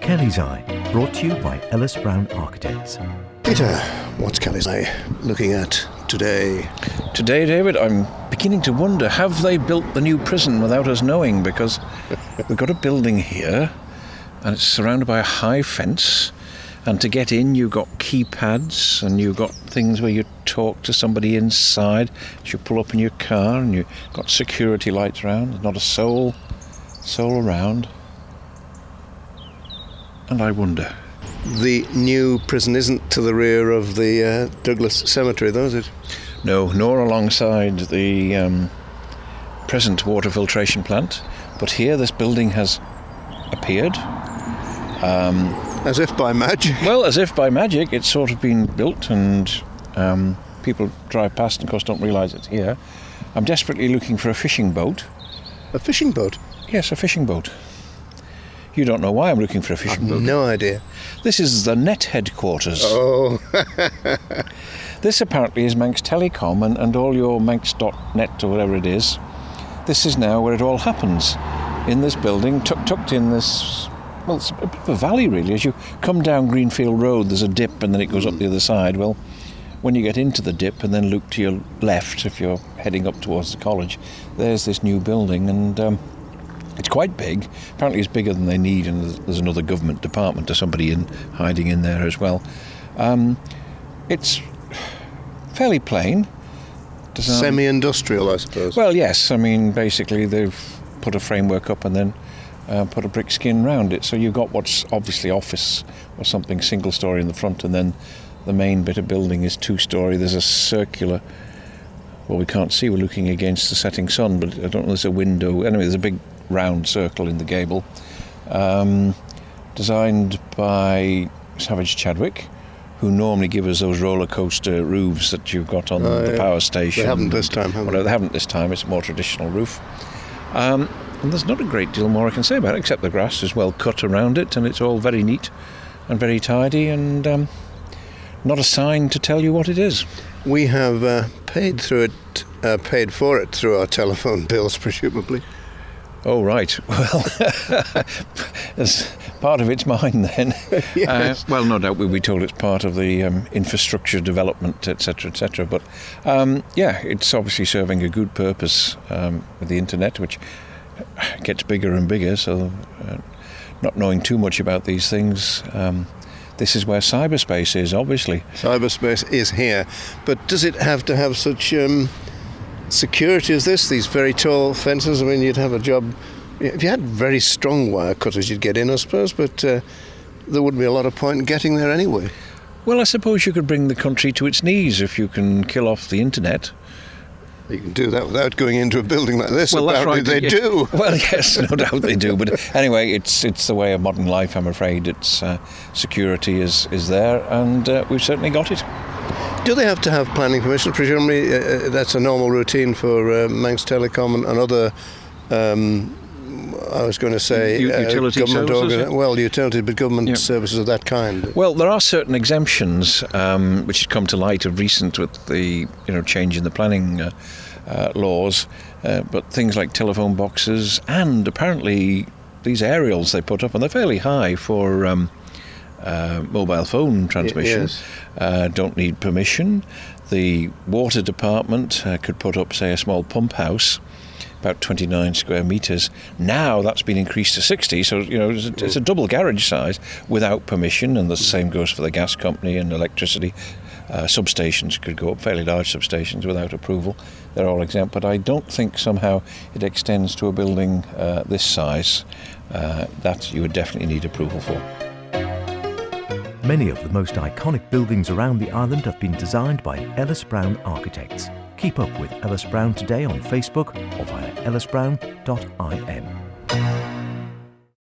Kelly's Eye, brought to you by Ellis Brown Architects. Peter, what's Kelly's Eye looking at today? Today, David, I'm beginning to wonder, have they built the new prison without us knowing? Because we've got a building here, and it's surrounded by a high fence, and to get in you've got keypads, and you've got things where you talk to somebody inside as you pull up in your car, and you've got security lights around. There's not a soul around. And I wonder. The new prison isn't to the rear of the Douglas Cemetery, though, is it? No, nor alongside the present water filtration plant. But here this building has appeared. As if by magic. Well, as if by magic. It's sort of been built, and people drive past and, of course, don't realise it's here. I'm desperately looking for a fishing boat. A fishing boat? Yes, a fishing boat. You don't know why I'm looking for a fishing boat. No idea. This is the net headquarters. Oh. This apparently is Manx Telecom and all your Manx.net or whatever it is. This is now where it all happens. In this building, tucked in this, well, it's a bit of a valley really. As you come down Greenfield Road, there's a dip and then it goes up the other side. Well, when you get into the dip and then look to your left, if you're heading up towards the college, there's this new building, and it's quite big. Apparently it's bigger than they need, and there's another government department or somebody hiding in there as well. It's fairly plain. Semi-industrial, I suppose. Well, yes. I mean, basically they've put a framework up and then put a brick skin round it. So you've got what's obviously office or something single-storey in the front, and then the main bit of building is two-storey. There's a circular... Well, we can't see. We're looking against the setting sun, but I don't know. There's a window. Anyway, there's a big round circle in the gable, designed by Savage Chadwick, who normally give us those roller coaster roofs that you've got on the power station. They haven't this time, have they? Well, they haven't this time. It's a more traditional roof. And there's not a great deal more I can say about it, except the grass is well cut around it, and it's all very neat and very tidy, and not a sign to tell you what it is. We have paid for it through our telephone bills, presumably. Oh, right. Well, as part of it's mine then. Yes. Well, no doubt we'll be told it's part of the infrastructure development, etc., etc. But, yeah, it's obviously serving a good purpose with the internet, which gets bigger and bigger. So not knowing too much about these things, this is where cyberspace is, obviously. Cyberspace is here. But does it have to have such... security as this, these very tall fences? I mean, you'd have a job. If you had very strong wire cutters, you'd get in, I suppose, but there wouldn't be a lot of point in getting there anyway. Well, I suppose you could bring the country to its knees if you can kill off the internet. You can do that without going into a building like this. Well, apparently that's right. They do. Well, yes, no doubt they do. But anyway, it's the way of modern life, I'm afraid. It's security is there, and we've certainly got it. Do they have to have planning permission? Presumably that's a normal routine for Manx Telecom and other, I was going to say, utility government services? Utility, but government services of that kind. Well, there are certain exemptions which have come to light of recent with the change in the planning laws, but things like telephone boxes and apparently these aerials they put up, and they're fairly high for... mobile phone transmission, don't need permission. The water department could put up, say, a small pump house, about 29 square metres. Now that's been increased to 60, so it's a double garage size without permission, and the same goes for the gas company and electricity. Substations could go up, fairly large substations, without approval. They're all exempt, but I don't think somehow it extends to a building this size. That you would definitely need approval for. Many of the most iconic buildings around the island have been designed by Ellis Brown Architects. Keep up with Ellis Brown today on Facebook or via ellisbrown.im.